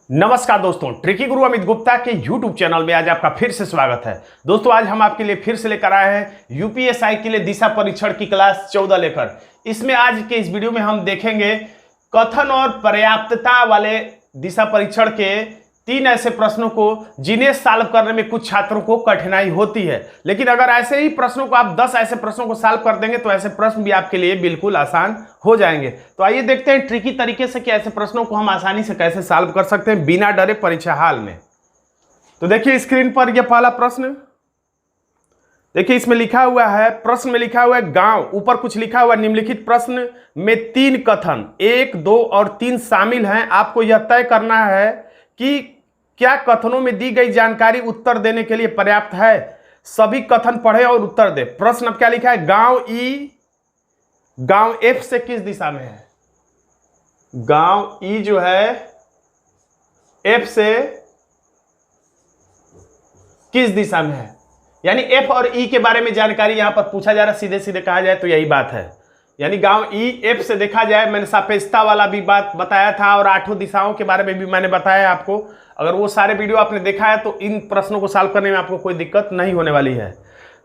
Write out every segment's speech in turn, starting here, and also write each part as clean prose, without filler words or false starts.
नमस्कार दोस्तों, ट्रिकी गुरु अमित गुप्ता के YouTube चैनल में आज आपका फिर से स्वागत है। दोस्तों आज हम आपके लिए फिर से लेकर आए हैं यूपीएससी के लिए दिशा परीक्षण की क्लास 14 लेकर। इसमें आज के इस वीडियो में हम देखेंगे कथन और पर्याप्तता वाले दिशा परीक्षण के 3 ऐसे प्रश्नों को जिन्हें सॉल्व करने में कुछ छात्रों को कठिनाई होती है, लेकिन अगर ऐसे ही प्रश्नों को आप 10 ऐसे प्रश्नों को सॉल्व कर देंगे तो ऐसे प्रश्न भी आपके लिए बिल्कुल आसान हो जाएंगे। तो आइए देखते हैं ट्रिकी तरीके से कि ऐसे प्रश्नों को हम आसानी से कैसे सॉल्व कर सकते हैं बिना डरे परीक्षा हाल में। तो देखिए स्क्रीन पर यह पहला प्रश्न, देखिए इसमें लिखा हुआ है, प्रश्न में लिखा हुआ है गांव, ऊपर कुछ लिखा हुआ निम्नलिखित प्रश्न में 3 कथन 1, 2 और 3 शामिल हैं। आपको यह तय करना है कि क्या कथनों में दी गई जानकारी उत्तर देने के लिए पर्याप्त है। सभी कथन पढ़े और उत्तर दे। प्रश्न अब क्या लिखा है, गांव एफ से किस दिशा में है। गांव ई जो है एफ से किस दिशा में है, यानी एफ और ई के बारे में जानकारी यहां पर पूछा जा रहा है। सीधे सीधे कहा जाए तो यही बात है, यानी गांव ई एफ से देखा जाए। मैंने सापेक्षता वाला भी बात बताया था और 8 दिशाओं के बारे में भी मैंने बताया आपको। अगर वो सारे वीडियो आपने देखा है तो इन प्रश्नों को सॉल्व करने में आपको कोई दिक्कत नहीं होने वाली है।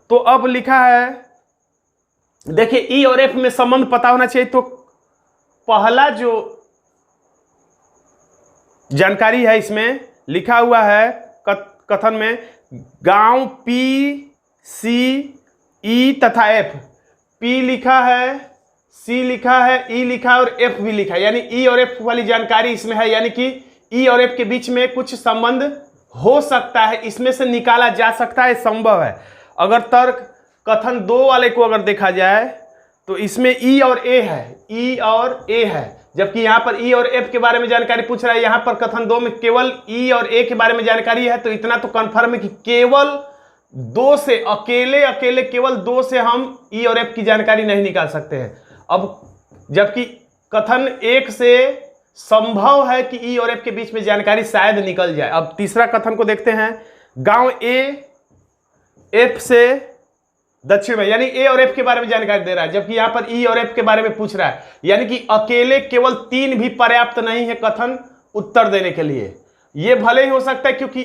तो अब लिखा है, देखिए ई और एफ में संबंध पता होना चाहिए। तो पहला जो जानकारी है इसमें लिखा हुआ है कथन में, गांव पी सी ई तथा एफ, पी लिखा है, सी लिखा है, ई लिखा है और एफ भी लिखा है, यानी ई और एफ वाली जानकारी इसमें है। यानी कि ई और एफ के बीच में कुछ संबंध हो सकता है, इसमें से निकाला जा सकता है, संभव है। अगर तर्क कथन 2 वाले को अगर देखा जाए तो इसमें ई और ए है, ई और ए है, जबकि यहां पर ई और एफ के बारे में जानकारी पूछ रहा है। यहां पर कथन 2 में केवल ई और ए के बारे में जानकारी है। तो इतना तो कंफर्म है कि केवल 2 से अकेले केवल 2 से हम ई और एफ की जानकारी नहीं निकाल सकते हैं। अब जबकि कथन 1 से संभव है कि ई और एफ के बीच में जानकारी शायद निकल जाए। अब तीसरा कथन को देखते हैं, गांव ए एफ से दक्षिण में, यानी ए और एफ के बारे में जानकारी दे रहा है, जबकि यहां पर ई और एफ के बारे में पूछ रहा है। यानी कि अकेले केवल 3 भी पर्याप्त नहीं है कथन उत्तर देने के लिए। यह भले ही हो सकता है क्योंकि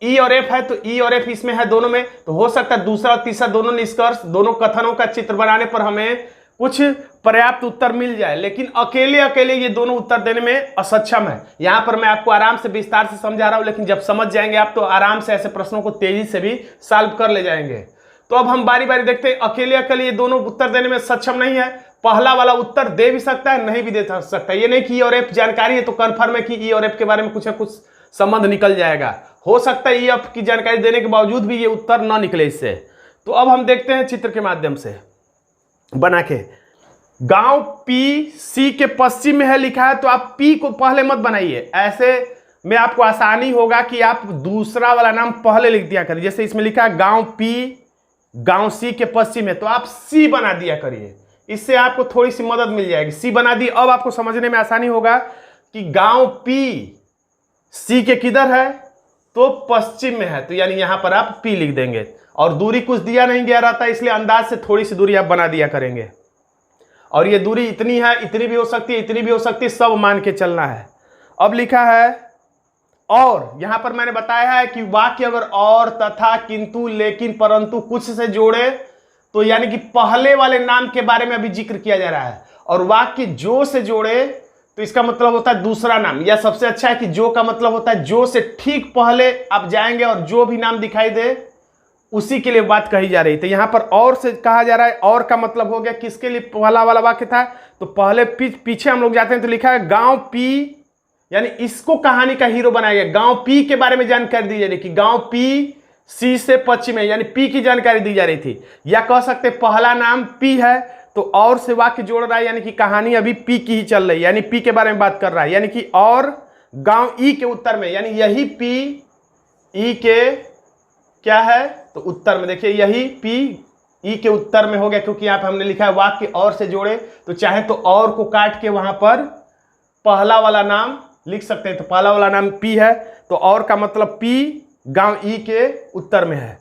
ई और एफ है तो ई और एफ इसमें है दोनों में, तो हो सकता है दूसरा और तीसरा दोनों निष्कर्ष, दोनों कथनों का चित्र बनाने पर हमें कुछ पर्याप्त उत्तर मिल जाए, लेकिन अकेले ये दोनों उत्तर देने में असक्षम है। यहां पर मैं आपको आराम से विस्तार से समझा रहा हूं, लेकिन जब समझ जाएंगे आप तो आराम से ऐसे प्रश्नों को तेजी से भी सॉल्व कर ले जाएंगे। तो अब हम बारी बारी देखते हैं, अकेले ये दोनों उत्तर देने में सक्षम नहीं है। पहला वाला उत्तर दे भी सकता है, नहीं भी दे सकता है। ये नहीं कि ई और एफ जानकारी है तो कन्फर्म है कि ई और एफ के बारे में कुछ ना कुछ संबंध निकल जाएगा। हो सकता है ई एफ की जानकारी देने के बावजूद भी ये उत्तर ना निकले इससे। तो अब हम देखते हैं चित्र के माध्यम से बना के, गांव पी सी के पश्चिम में है लिखा है, तो आप पी को पहले मत बनाइए। ऐसे में आपको आसानी होगा कि आप दूसरा वाला नाम पहले लिख दिया करिए। जैसे इसमें लिखा है गांव पी गांव सी के पश्चिम है, तो आप सी बना दिया करिए, इससे आपको थोड़ी सी मदद मिल जाएगी। सी बना दी, अब आपको समझने में आसानी होगा कि गांव पी सी के किधर है, तो पश्चिम में है, तो यानी यहां पर आप पी लिख देंगे। और दूरी कुछ दिया नहीं गया रहता, इसलिए अंदाज से थोड़ी सी दूरी आप बना दिया करेंगे। और ये दूरी इतनी है, इतनी भी हो सकती है, इतनी भी हो सकती है, सब मान के चलना है। अब लिखा है और, यहां पर मैंने बताया है कि वाक्य अगर और तथा किंतु लेकिन परंतु कुछ से जोड़े तो यानी कि पहले वाले नाम के बारे में अभी जिक्र किया जा रहा है, और वाक्य जो से जोड़े तो इसका मतलब होता है दूसरा नाम, या सबसे अच्छा है कि जो का मतलब होता है जो से ठीक पहले आप जाएंगे और जो भी नाम दिखाई दे उसी के लिए बात कही जा रही थी। यहां पर और से कहा जा रहा है, और का मतलब हो गया किसके लिए पहला वाला वाक्य था, तो पहले पीछे हम लोग जाते हैं तो लिखा है गांव पी, यानी इसको कहानी का हीरो बनाया गया। गांव पी के बारे में जानकारी दी जा रही कि गांव पी सी से पश्चिम है, यानी पी की जानकारी दी जा रही थी। या कह सकते पहला नाम पी है तो और से वाक्य जोड़ रहा है, यानी कि कहानी अभी पी की ही चल रही है, यानी पी के बारे में बात कर रहा है। यानी कि और गांव ई के उत्तर में, यानी यही पी ई के क्या है, तो उत्तर में देखिए यही पी ई के उत्तर में हो गया, क्योंकि यहां पर हमने लिखा है वाक्य और से जोड़े, तो चाहे तो और को काट के वहां पर पहला वाला नाम लिख सकते हैं। तो पहला वाला नाम पी है, तो और का मतलब पी गांव ई के उत्तर में है।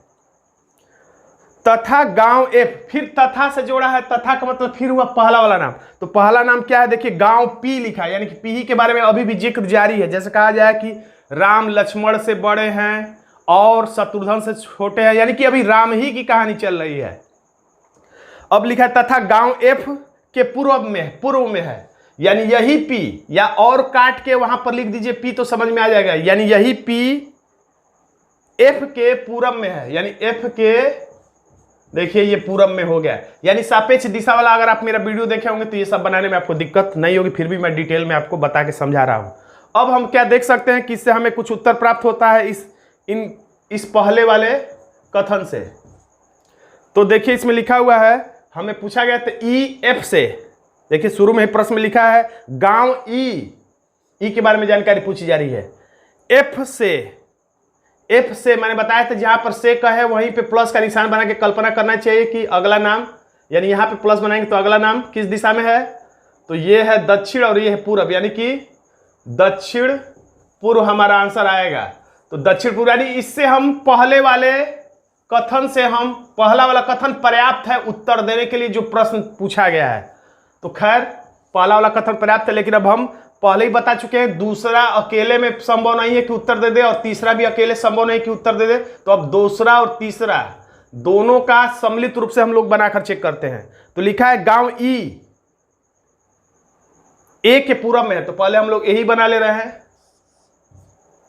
तथा गांव एफ, फिर तथा से जोड़ा है, तथा का मतलब फिर हुआ पहला वाला नाम। तो पहला नाम क्या है, देखिए गांव पी लिखा है, यानी कि पी के बारे में अभी भी जिक्र जारी है। जैसे कहा जाए कि राम लक्ष्मण से बड़े हैं और शत्रुघ्न से छोटे हैं, यानी कि अभी राम ही की कहानी चल रही है। अब लिखा है तथा गांव एफ के पूर्व में है, यानी यही पी, या और काट के वहां पर लिख दीजिए पी तो समझ में आ जाएगा, यानी यही पी एफ के पूरब में है, यानी एफ के, देखिए ये पूरब में हो गया, यानी सापेक्ष दिशा वाला। अगर आप मेरा वीडियो देखे होंगे तो ये सब बनाने में आपको दिक्कत नहीं होगी, फिर भी मैं डिटेल में आपको बता के समझा रहा हूं। अब हम क्या देख सकते हैं कि इससे हमें कुछ उत्तर प्राप्त होता है इस पहले वाले कथन से। तो देखिए इसमें लिखा हुआ है, हमें पूछा गया था ई एफ से, देखिए शुरू में ही प्रश्न में लिखा है गांव ई के बारे में जानकारी पूछी जा रही है। एफ से मैंने बताया था जहां पर से का है वहीं पे प्लस का निशान बना के कल्पना करना चाहिए कि अगला नाम, यानी यहां पे प्लस बनाएंगे तो अगला नाम किस दिशा में है, तो ये है दक्षिण और ये है पूरब, यानी कि दक्षिण पूर्व हमारा आंसर आएगा। तो दक्षिण पूर्व, यानी इससे हम पहले वाले कथन से हम पहला वाला कथन पर्याप्त है उत्तर देने के लिए जो प्रश्न पूछा गया है। तो खैर पहला वाला कथन पर्याप्त है, लेकिन अब हम पहले ही बता चुके हैं दूसरा अकेले में संभव नहीं है कि उत्तर दे दे और तीसरा भी अकेले संभव नहीं कि उत्तर दे दे। तो अब दूसरा और तीसरा दोनों का सम्मिलित रूप से हम लोग बनाकर चेक करते हैं। तो लिखा है गांव ई ए के पूरब में है, तो पहले हम लोग यही बना ले रहे हैं,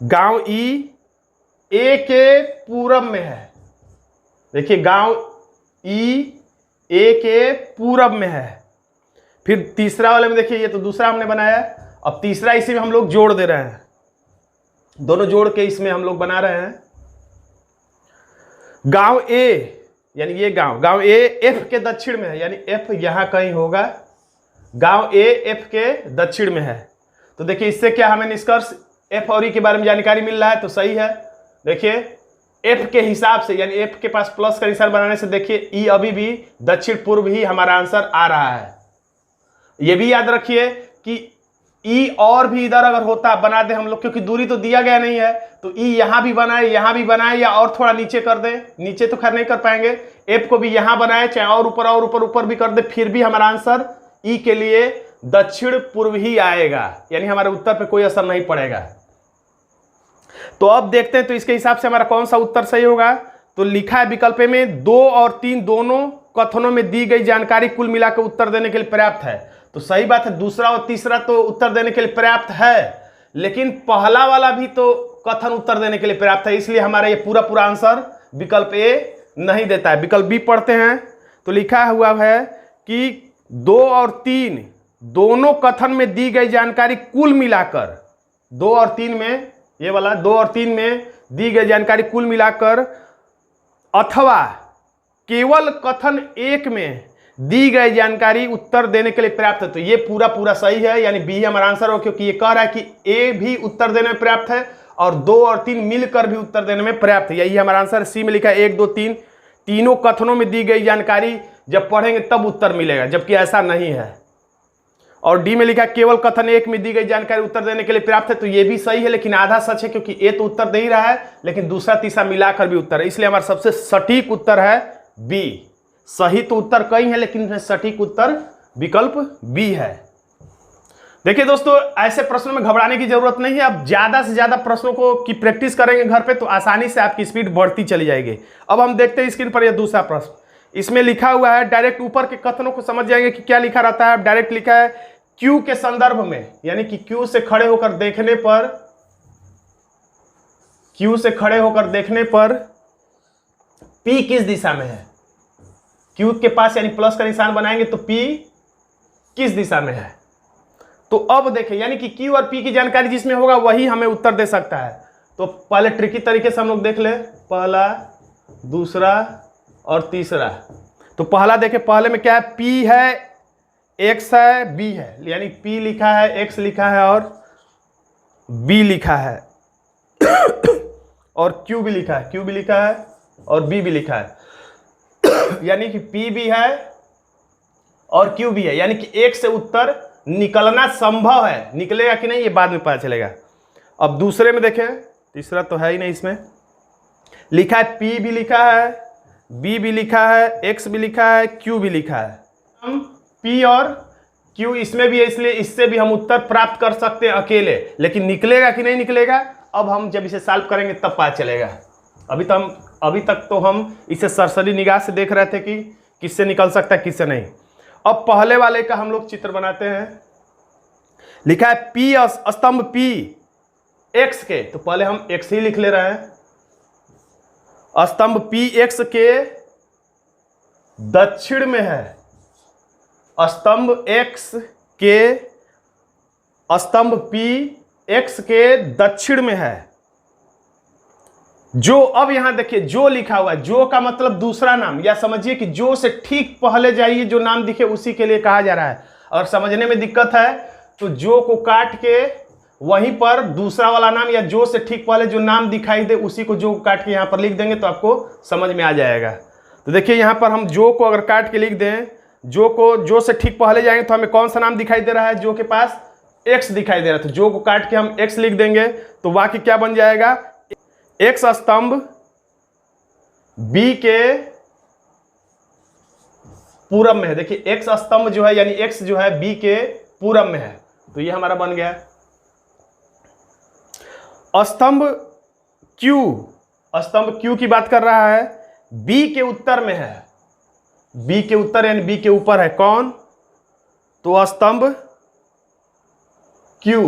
गांव ई ए के पूरब में है। देखिए गांव ई ए के पूरब में है। फिर तीसरा वाले में देखिए, ये तो दूसरा हमने बनाया, अब तीसरा इसी में हम लोग जोड़ दे रहे हैं, दोनों जोड़ के इसमें हम लोग बना रहे हैं गांव ए, यानी ये गांव ए एफ के दक्षिण में है, यानी एफ यहां कहीं होगा, गांव ए एफ के दक्षिण में है। तो देखिए इससे क्या हमें निष्कर्ष एफ और ई के बारे में जानकारी मिल रहा है, तो सही है। देखिए एफ के हिसाब से, यानी एफ के पास प्लस का निशान बनाने से देखिए ई अभी भी दक्षिण पूर्व ही हमारा आंसर आ रहा है। ये भी याद रखिए कि ई और भी इधर अगर होता बना दे हम लोग, क्योंकि दूरी तो दिया गया नहीं है, तो ई यहां भी बनाए यहां भी बनाए, या और थोड़ा नीचे कर दे, नीचे तो खैर नहीं कर पाएंगे, एफ को भी यहां बनाए चाहे और ऊपर भी कर दे, फिर भी हमारा आंसर ई के लिए दक्षिण पूर्व ही आएगा, यानी हमारे उत्तर पे कोई असर नहीं पड़ेगा। तो अब देखते हैं तो इसके हिसाब से हमारा कौन सा उत्तर सही होगा। तो लिखा है विकल्प में 2 और 3 दोनों कथनों में दी गई जानकारी कुल मिलाकर उत्तर देने के लिए पर्याप्त है। तो सही बात है, दूसरा और तीसरा तो उत्तर देने के लिए पर्याप्त है, लेकिन पहला वाला भी तो कथन उत्तर देने के लिए पर्याप्त है, इसलिए हमारा ये पूरा आंसर विकल्प ए नहीं देता है। विकल्प बी पढ़ते हैं, तो लिखा हुआ है कि 2 और 3 दोनों कथन में दी गई जानकारी कुल मिलाकर, 2 और 3 में, ये वाला 2 और 3 में दी गई जानकारी कुल मिलाकर अथवा केवल कथन 1 में दी गई जानकारी उत्तर देने के लिए पर्याप्त है। तो ये पूरा सही है, यानी बी हमारा आंसर हो, क्योंकि ये कह रहा है कि ए भी उत्तर देने में पर्याप्त है और 2 और 3 मिलकर भी उत्तर देने में पर्याप्त है, यही हमारा आंसर। सी में लिखा है 1 2 3 तीनों कथनों में दी गई जानकारी जब पढ़ेंगे तब उत्तर मिलेगा, जबकि ऐसा नहीं है। और डी में लिखा है केवल कथन 1 में दी गई जानकारी उत्तर देने के लिए पर्याप्त है, तो ये भी सही है, लेकिन आधा सच है, क्योंकि ए तो उत्तर दे ही रहा है, लेकिन दूसरा तीसरा मिलाकर भी उत्तर है, इसलिए हमारा सबसे सटीक उत्तर है बी। सही तो उत्तर कई है, लेकिन सटीक उत्तर विकल्प बी है। देखिए दोस्तों, ऐसे प्रश्नों में घबराने की जरूरत नहीं है। अब ज्यादा से ज्यादा प्रश्नों को की प्रैक्टिस करेंगे घर पे तो आसानी से आपकी स्पीड बढ़ती चली जाएगी। अब हम देखते हैं स्क्रीन पर यह दूसरा प्रश्न, इसमें लिखा हुआ है, डायरेक्ट ऊपर के कथनों को समझ जाएंगे कि क्या लिखा रहता है। डायरेक्ट लिखा है क्यू के संदर्भ में, यानी कि क्यू से खड़े होकर देखने पर पी किस दिशा में है। क्यू के पास यानी प्लस का निशान बनाएंगे तो पी किस दिशा में है। तो अब देखें, यानी कि क्यू और पी की जानकारी जिसमें होगा वही हमें उत्तर दे सकता है। तो पहले ट्रिकी तरीके से हम लोग देख ले, पहला, दूसरा और तीसरा। तो पहला देखें, पहले में क्या है, पी है, एक्स है, बी है, यानी पी लिखा है, एक्स लिखा है और बी लिखा है और क्यू भी लिखा है, और बी भी लिखा है, यानी कि पी भी है और क्यू भी है, यानी कि एक से उत्तर निकलना संभव है। निकलेगा कि नहीं ये बाद में पता चलेगा। अब दूसरे में देखें, तीसरा तो है ही नहीं, इसमें लिखा है पी भी लिखा है, बी भी लिखा है, एक्स भी लिखा है, क्यू भी लिखा है। हम पी और क्यू इसमें भी है, इसलिए इससे भी हम उत्तर प्राप्त कर सकते हैं अकेले, लेकिन निकलेगा कि नहीं निकलेगा अब हम जब इसे सॉल्व करेंगे तब पता चलेगा। अभी तक तो हम इसे सरसरी निगाह से देख रहे थे कि किससे निकल सकता है किससे नहीं। अब पहले वाले का हम लोग चित्र बनाते हैं। लिखा है पी स्तंभ पी एक्स के, तो पहले हम एक्स ही लिख ले रहे हैं। स्तंभ पी एक्स के दक्षिण में है। स्तंभ एक्स के स्तंभ पी एक्स के दक्षिण में है। जो, अब यहां देखिए जो लिखा हुआ है, जो का मतलब दूसरा नाम, या समझिए कि जो से ठीक पहले जाइए जो नाम दिखे उसी के लिए कहा जा रहा है। और समझने में दिक्कत है तो जो को काट के वहीं पर दूसरा वाला नाम या जो से ठीक पहले जो नाम दिखाई दे उसी को जो काट के यहां पर लिख देंगे तो आपको समझ में आ जाएगा। तो देखिए यहां पर हम जो को अगर काट के लिख दें, जो को जो से ठीक पहले जाएंगे तो हमें कौन सा नाम दिखाई दे रहा है, जो के पास एक्स दिखाई दे रहा है, तो जो को काट के हम एक्स लिख देंगे तो वाक्य क्या बन जाएगा, एक्स स्तंभ बी के पूरब में है। देखिए एक्स स्तंभ जो है यानी एक्स जो है बी के पूरब में है, तो ये हमारा बन गया। स्तंभ क्यू की बात कर रहा है, बी के उत्तर में है। बी के उत्तर यानी बी के ऊपर है कौन, तो स्तंभ क्यू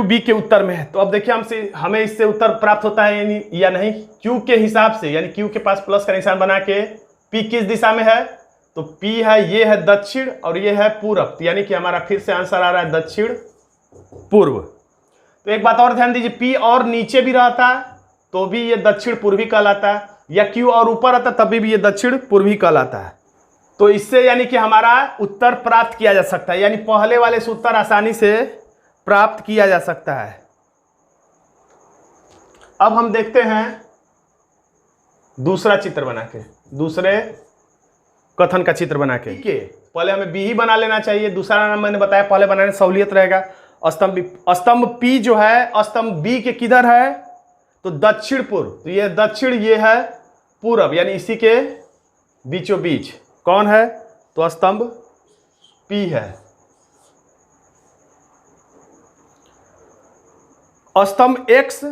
बी के उत्तर में है। तो अब देखिए हमें इससे उत्तर प्राप्त होता है या नहीं। क्यू के हिसाब से यानी क्यू के पास प्लस का निशान बना के पी किस दिशा में है, तो पी है, ये है दक्षिण और ये है पूरब, तो यानी कि हमारा फिर से आंसर आ रहा है दक्षिण पूर्व। तो एक बात और ध्यान दीजिए, पी और नीचे भी रहता तो भी ये दक्षिण पूर्वी कहलाता है, या क्यू और ऊपर आता तभी भी ये दक्षिण पूर्वी कहलाता है। तो इससे यानी कि हमारा उत्तर प्राप्त किया जा सकता है, यानी पहले वाले से उत्तर आसानी से प्राप्त किया जा सकता है। अब हम देखते हैं दूसरा चित्र बना के, दूसरे कथन का चित्र बना के। पहले हमें बी ही बना लेना चाहिए, दूसरा नाम मैंने बताया पहले बनाने सहूलियत रहेगा। स्तंभ पी जो है स्तंभ बी के किधर है, तो दक्षिण पूर्व, तो ये दक्षिण ये है पूरब, यानी इसी के बीचों बीच कौन है, तो स्तंभ पी है। स्तंभ एक्स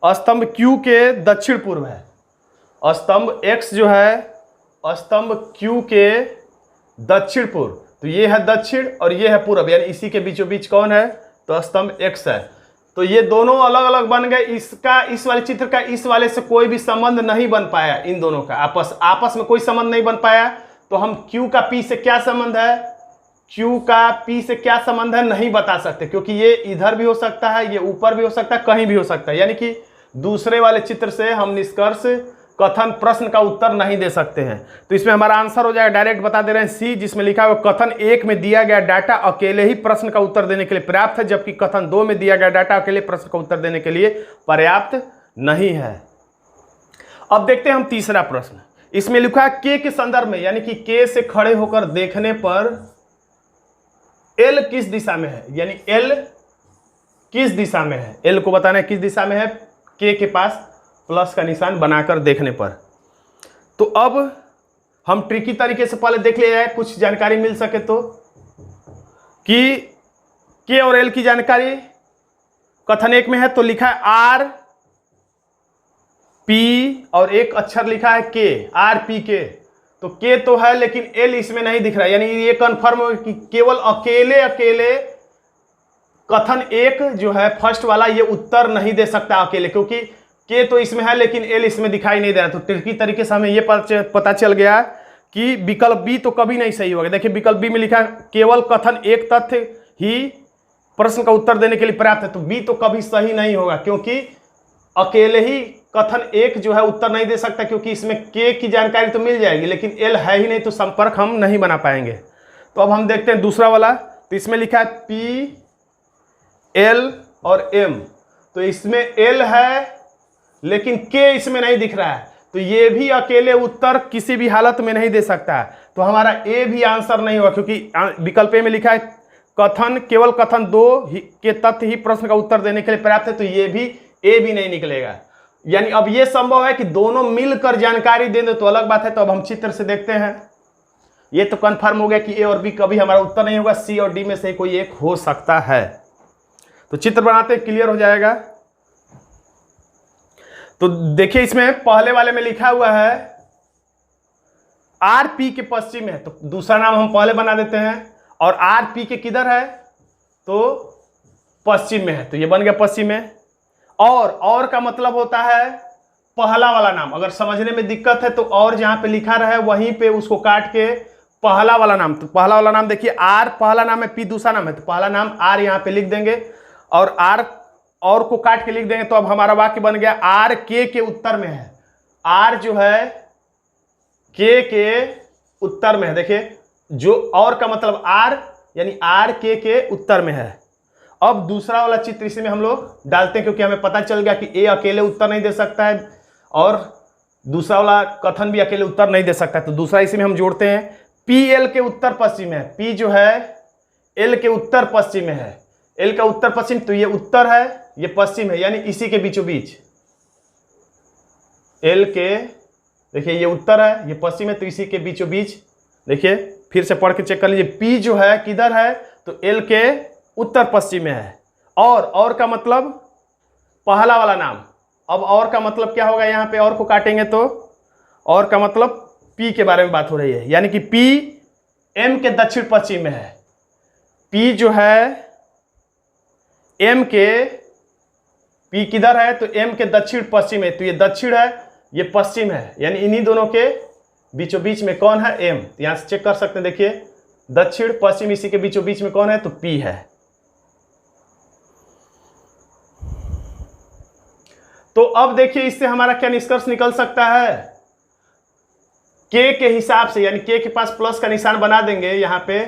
स्तंभ क्यू के दक्षिण पूर्व है। स्तंभ एक्स जो है स्तंभ क्यू के दक्षिण पूर्व, तो ये है दक्षिण और ये है पूरब, यानी इसी के बीचों बीच कौन है, तो स्तंभ एक्स है। तो ये दोनों अलग अलग बन गए। इसका इस वाले चित्र का इस वाले से कोई भी संबंध नहीं बन पाया, इन दोनों का आपस में कोई संबंध नहीं बन पाया। तो हम क्यू का पी से क्या संबंध है, क्यू का पी से क्या संबंध है नहीं बता सकते, क्योंकि ये इधर भी हो सकता है, ये ऊपर भी हो सकता है, कहीं भी हो सकता है। यानी कि दूसरे वाले चित्र से हम निष्कर्ष कथन प्रश्न का उत्तर नहीं दे सकते हैं। तो इसमें हमारा आंसर हो जाएगा, डायरेक्ट बता दे रहे हैं सी, जिसमें लिखा हुआ कथन 1 में दिया गया डाटा अकेले ही प्रश्न का उत्तर देने के लिए पर्याप्त है, जबकि कथन 2 में दिया गया डाटा अकेले प्रश्न का उत्तर देने के लिए पर्याप्त नहीं है। अब देखते हैं हम तीसरा प्रश्न। इसमें लिखा है के संदर्भ में, यानी कि के से खड़े होकर देखने पर एल किस दिशा में है, यानी एल किस दिशा में है, एल को बताना है किस दिशा में है, के पास प्लस का निशान बनाकर देखने पर। तो अब हम ट्रिकी तरीके से पहले देख लिया जाए, कुछ जानकारी मिल सके तो, कि के और एल की जानकारी कथन 1 में है, तो लिखा है आर पी और एक अक्षर लिखा है के, आर पी के। तो के तो है लेकिन एल इसमें नहीं दिख रहा है, यानी ये कंफर्म हो कि केवल अकेले कथन 1 जो है फर्स्ट वाला ये उत्तर नहीं दे सकता अकेले, क्योंकि के तो इसमें है लेकिन एल इसमें दिखाई नहीं दे रहा। तो ट्रिकी तरीके से हमें ये पता चल गया कि विकल्प बी तो कभी नहीं सही होगा। देखिए विकल्प बी में लिखा है केवल कथन 1 तथ्य ही प्रश्न का उत्तर देने के लिए पर्याप्त है, तो बी तो कभी सही नहीं होगा, क्योंकि अकेले ही कथन 1 जो है उत्तर नहीं दे सकता, क्योंकि इसमें के की जानकारी तो मिल जाएगी लेकिन एल है ही नहीं, तो संपर्क हम नहीं बना पाएंगे। तो अब हम देखते हैं दूसरा वाला। तो इसमें लिखा है पी एल और एम, तो इसमें एल है लेकिन के इसमें नहीं दिख रहा है, तो ये भी अकेले उत्तर किसी भी हालत में नहीं दे सकता है। तो हमारा ए भी आंसर नहीं होगा, क्योंकि विकल्प ए में लिखा है केवल कथन 2 के तथ्य ही प्रश्न का उत्तर देने के लिए पर्याप्त है, तो ये भी ए भी नहीं निकलेगा। यानी अब ये संभव है कि दोनों मिलकर जानकारी दे दे तो अलग बात है। तो अब हम चित्र से देखते हैं। ये तो कंफर्म हो गया कि ए और बी कभी हमारा उत्तर नहीं होगा, सी और डी में से कोई एक हो सकता है। तो चित्र बनाते क्लियर हो जाएगा। तो देखिए इसमें पहले वाले में लिखा हुआ है आर पी के पश्चिम है, तो दूसरा नाम हम पहले बना देते हैं। और आर पी के किधर है, तो पश्चिम में है, तो ये बन गया पश्चिम में। और का मतलब होता है पहला वाला नाम। अगर समझने में दिक्कत है तो और जहां पे लिखा रहे वहीं पे उसको काट के पहला वाला नाम, तो पहला वाला नाम देखिए आर पहला नाम है, पी दूसरा नाम है, तो पहला नाम आर यहां पे लिख देंगे और आर और को काट के लिख देंगे। तो अब हमारा वाक्य बन गया आर के उत्तर में है। आर जो है के उत्तर में है। देखिए जो और का मतलब आर, यानी आर के उत्तर में है। अब दूसरा वाला चित्र इसमें हम लोग डालते हैं क्योंकि हमें पता चल गया कि ए अकेले उत्तर नहीं दे सकता है और दूसरा वाला कथन भी अकेले उत्तर नहीं दे सकता है। तो दूसरा इसमें हम जोड़ते हैं पी एल के उत्तर पश्चिम में है। पी जो है एल के उत्तर पश्चिम में है। एल का उत्तर पश्चिम, तो ये उत्तर है ये पश्चिम है, यानी इसी के बीचों बीच। एल के देखिए ये उत्तर है ये पश्चिम है, तो इसी के बीचों बीच। देखिए फिर से पढ़ के चेक कर लीजिए, पी जो है किधर है, तो एल के उत्तर पश्चिम में है। और का मतलब पहला वाला नाम। अब और का मतलब क्या होगा, यहां पे और को काटेंगे तो और का मतलब पी के बारे में बात हो रही है, यानी कि पी एम के दक्षिण पश्चिम में है। पी जो है एम के, पी किधर है, तो एम के दक्षिण पश्चिम है, तो ये दक्षिण है ये पश्चिम है, यानी इन्हीं दोनों के बीचों बीच में कौन है, एम। तो यहां से चेक कर सकते हैं, देखिए दक्षिण पश्चिम इसी के बीचों बीच में कौन है, तो पी है। तो अब देखिए इससे हमारा क्या निष्कर्ष निकल सकता है, के हिसाब से, यानी के पास प्लस का निशान बना देंगे यहां पे,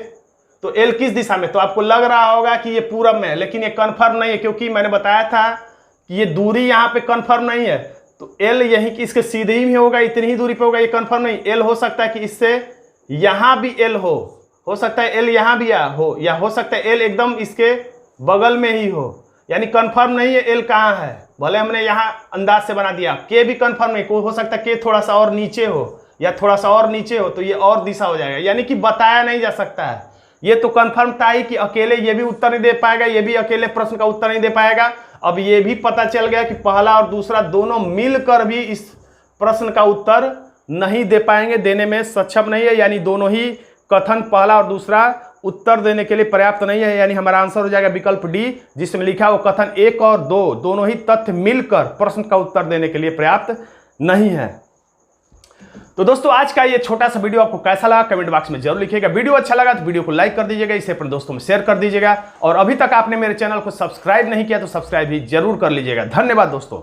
तो एल किस दिशा में, तो आपको लग रहा होगा कि ये पूरब में है, लेकिन ये कंफर्म नहीं है क्योंकि मैंने बताया था कि ये दूरी यहां पे कंफर्म नहीं है। तो एल यहीं की इसके सीधे ही में होगा, इतनी ही दूरी पे होगा, ये कंफर्म नहीं। एल हो सकता है कि इससे यहां भी एल हो सकता है एल यहां भी हो, या हो सकता है एल एकदम इसके बगल में ही हो, यानी कंफर्म नहीं है एल कहां है। भले हमने यहां अंदाज से बना दिया। के भी कंफर्म नहीं, हो सकता है के थोड़ा सा और नीचे हो या थोड़ा सा और नीचे हो, तो ये और दिशा हो जाएगा, यानी कि बताया नहीं जा सकता है। ये तो कंफर्म था ही कि अकेले ये भी उत्तर नहीं दे पाएगा, ये भी अकेले प्रश्न का उत्तर नहीं दे पाएगा। अब ये भी पता चल गया कि पहला और दूसरा दोनों मिलकर भी इस प्रश्न का उत्तर नहीं दे पाएंगे, देने में सक्षम नहीं है, यानी दोनों ही कथन पहला और दूसरा उत्तर देने के लिए पर्याप्त नहीं है। यानी हमारा आंसर हो जाएगा विकल्प डी, जिसमें लिखा वो कथन 1 और 2 दोनों ही तथ्य मिलकर प्रश्न का उत्तर देने के लिए पर्याप्त नहीं है। तो दोस्तों आज का ये छोटा सा वीडियो आपको कैसा लगा कमेंट बॉक्स में जरूर लिखिएगा। वीडियो अच्छा लगा तो वीडियो को लाइक कर दीजिएगा, इसे अपने दोस्तों में शेयर कर दीजिएगा, और अभी तक आपने मेरे चैनल को सब्सक्राइब नहीं किया तो सब्सक्राइब भी जरूर कर लीजिएगा। धन्यवाद दोस्तों।